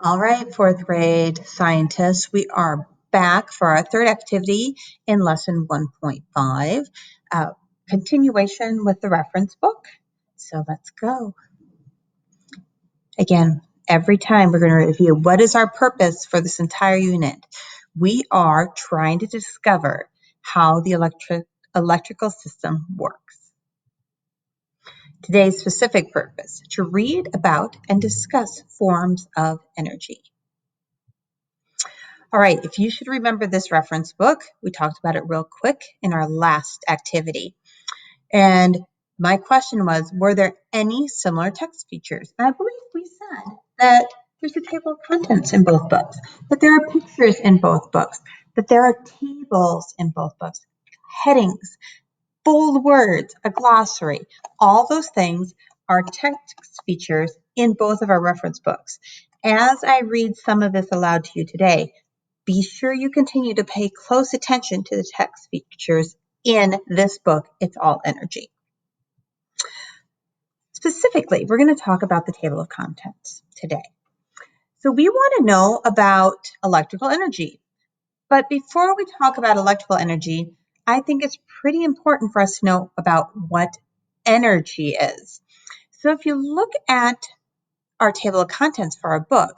All right, fourth grade scientists, we are back for our third activity in lesson 1.5, continuation with the reference book. So let's go. Again, every time we're going to review what is our purpose for this entire unit. We are trying to discover how the electrical system works. Today's specific purpose, to read about and discuss forms of energy. All right, if you should remember this reference book, we talked about it real quick in our last activity. And my question was, were there any similar text features? And I believe we said that there's a table of contents in both books, that there are pictures in both books, that there are tables in both books, headings, bold words, a glossary. All those things are text features in both of our reference books. As I read some of this aloud to you today, be sure you continue to pay close attention to the text features in this book, It's All Energy. Specifically, we're going to talk about the table of contents today. So we want to know about electrical energy. But before we talk about electrical energy, I think it's pretty important for us to know about what energy is. So if you look at our table of contents for our book,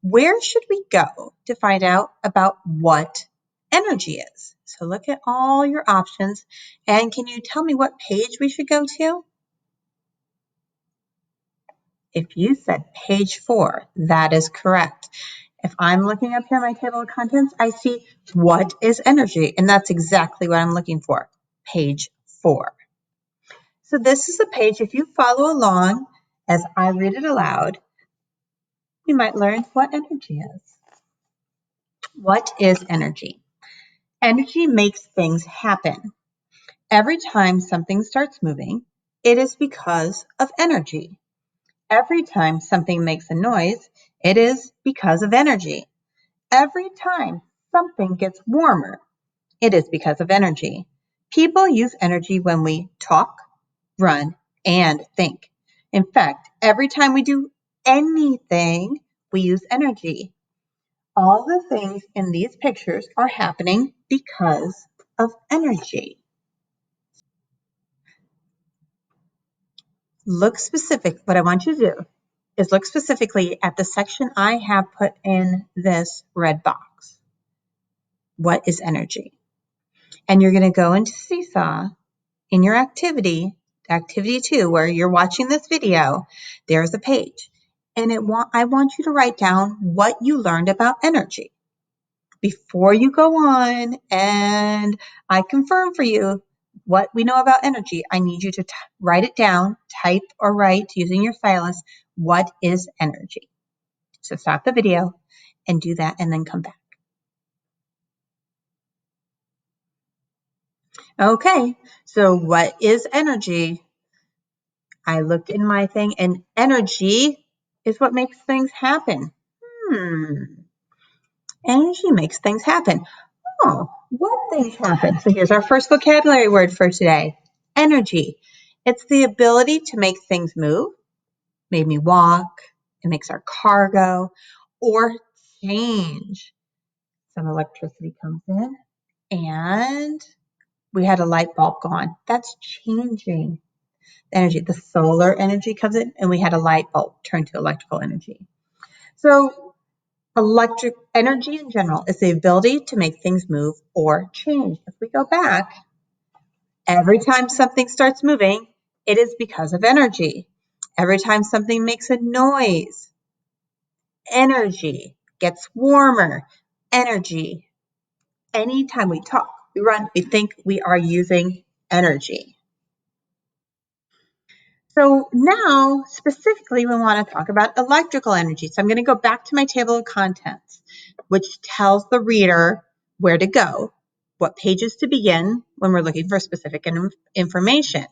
where should we go to find out about what energy is? So look at all your options, and can you tell me what page we should go to? If you said page 4, that is correct. If I'm looking up here in my table of contents, I see what is energy, and that's exactly what I'm looking for, page 4. So this is a page, if you follow along as I read it aloud, you might learn what energy is. What is energy? Energy makes things happen. Every time something starts moving, it is because of energy. Every time something makes a noise, it is because of energy. Every time something gets warmer, it is because of energy. People use energy when we talk, run, and think. In fact, every time we do anything, we use energy. All the things in these pictures are happening because of energy. Look specific. What I want you to do is look specifically at the section I have put in this red box. What is energy? And you're going to go into Seesaw in your activity 2, where you're watching this video. There's a page. And I want you to write down what you learned about energy. Before you go on and I confirm for you what we know about energy, I need you to write it down, type or write using your stylus, what is energy? So stop the video and do that and then come back. Okay, so what is energy? I looked in my thing and energy is what makes things happen. Energy makes things happen. Oh, what things happen? So here's our first vocabulary word for today. Energy. It's the ability to make things move. Made me walk. It makes our car go. Or change. Some electricity comes in and we had a light bulb go on. That's changing energy. The solar energy comes in and we had a light bulb turn to electrical energy. So electric energy in general is the ability to make things move or change. If we go back, every time something starts moving, it is because of energy. Every time something makes a noise, energy gets warmer, energy. Anytime we talk, we run, we think, we are using energy. So now, specifically, we want to talk about electrical energy. So I'm going to go back to my table of contents, which tells the reader where to go, what pages to begin when we're looking for specific information.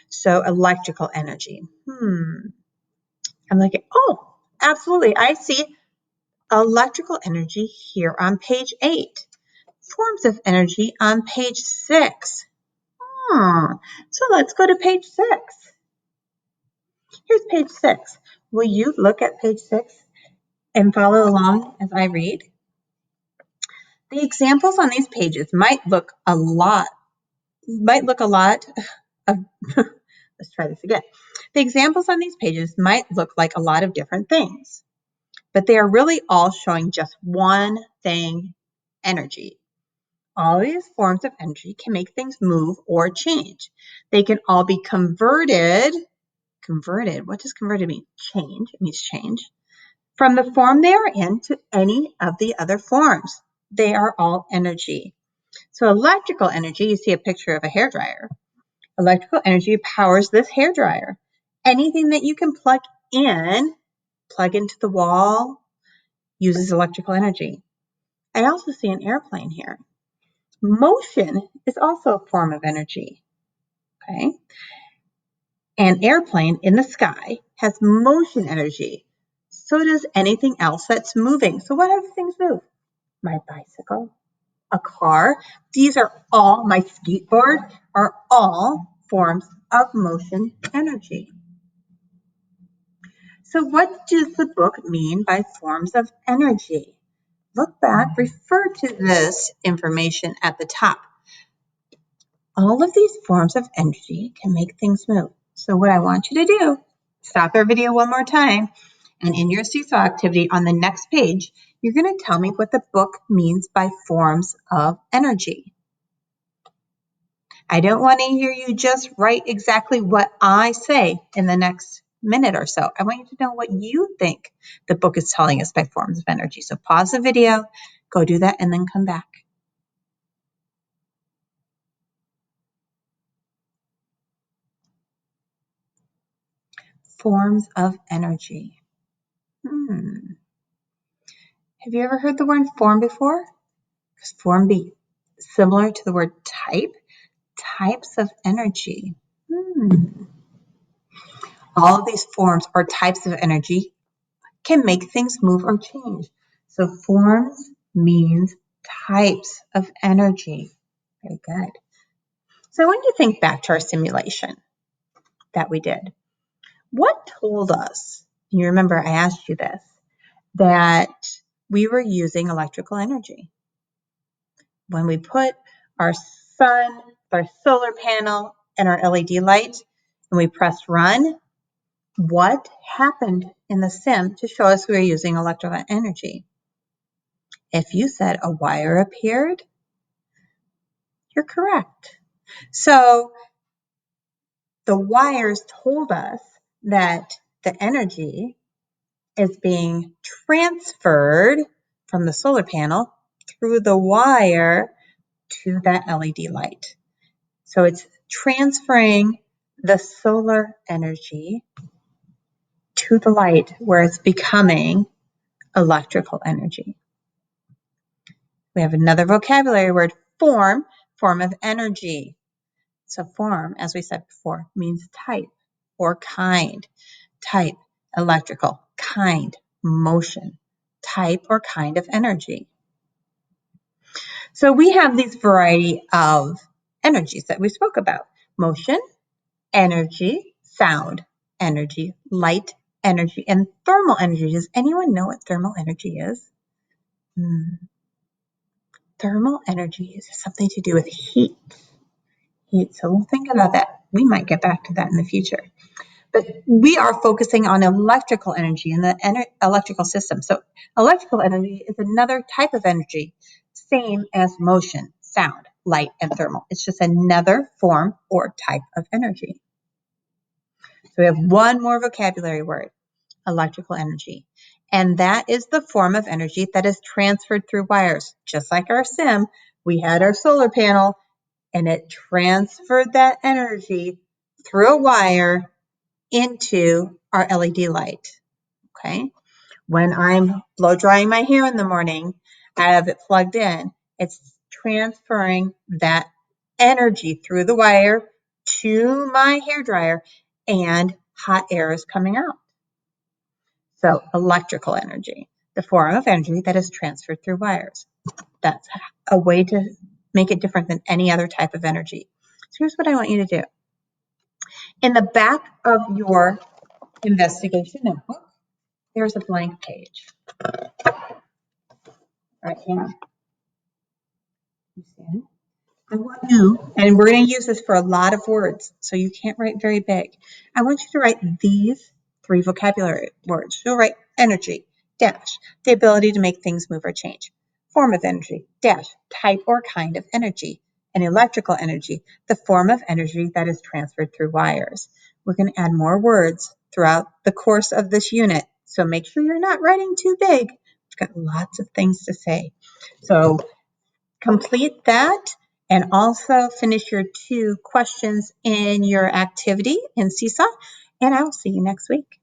So electrical energy. I'm like, oh, absolutely. I see electrical energy here on page 8. Forms of energy on page 6. So let's go to page 6. Here's page 6. Will you look at page 6 and follow along as I read. The examples on these pages might look a lot of, let's try this again. The examples on these pages might look like a lot of different things, but they are really all showing just one thing, energy. All these forms of energy can make things move or change. They can all be converted. What does converted mean? Change. It means change. From the form they are in to any of the other forms. They are all energy. So electrical energy, you see a picture of a hairdryer. Electrical energy powers this hairdryer. Anything that you can plug into the wall, uses electrical energy. I also see an airplane here. Motion is also a form of energy. Okay. An airplane in the sky has motion energy. So does anything else that's moving. So what other things move? My bicycle, a car. These are all, my skateboard, are all forms of motion energy. So what does the book mean by forms of energy? Look back, refer to this information at the top. All of these forms of energy can make things move. So what I want you to do, stop our video one more time, and in your seesaw activity on the next page, you're going to tell me what the book means by forms of energy. I don't want to hear you just write exactly what I say in the next minute or so. I want you to know what you think the book is telling us by forms of energy. So pause the video, go do that, and then come back. Forms of energy. Have you ever heard the word form before? Could form be similar to the word type? Types of energy. All of these forms or types of energy can make things move or change. So forms means types of energy. Very good. So I want you to think back to our simulation that we did. What told us, you remember I asked you this, that we were using electrical energy? When we put our sun, our solar panel, and our LED light, and we press run, what happened in the sim to show us we were using electrical energy? If you said a wire appeared, you're correct. So the wires told us that the energy is being transferred from the solar panel through the wire to that LED light. So it's transferring the solar energy to the light where it's becoming electrical energy. We have another vocabulary word, form of energy. So form, as we said before, means type or kind. Type, electrical, kind, motion, type or kind of energy. So we have these variety of energies that we spoke about. Motion, energy, sound, energy, light, energy, and thermal energy. Does anyone know what thermal energy is? Thermal energy is something to do with heat. So we'll think about that. We might get back to that in the future. But we are focusing on electrical energy in the electrical system. So electrical energy is another type of energy, same as motion, sound, light, and thermal. It's just another form or type of energy. So we have one more vocabulary word, electrical energy. And that is the form of energy that is transferred through wires. Just like our sim, we had our solar panel, and it transferred that energy through a wire into our LED light. Okay. When I'm blow drying my hair in the morning, I have it plugged in. It's transferring that energy through the wire to my hair dryer, and hot air is coming out. So electrical energy, the form of energy that is transferred through wires. That's a way to make it different than any other type of energy. So here's what I want you to do. In the back of your investigation notebook, Here's a blank page. Right here. You see it? I want you, and we're going to use this for a lot of words, so you can't write very big. I want you to write these 3 vocabulary words. You'll write energy, dash, the ability to make things move or change. Form of energy, dash, type or kind of energy. And electrical energy, the form of energy that is transferred through wires. We're going to add more words throughout the course of this unit, so make sure you're not writing too big. We've got lots of things to say. So complete that and also finish your 2 questions in your activity in Seesaw, and I'll see you next week.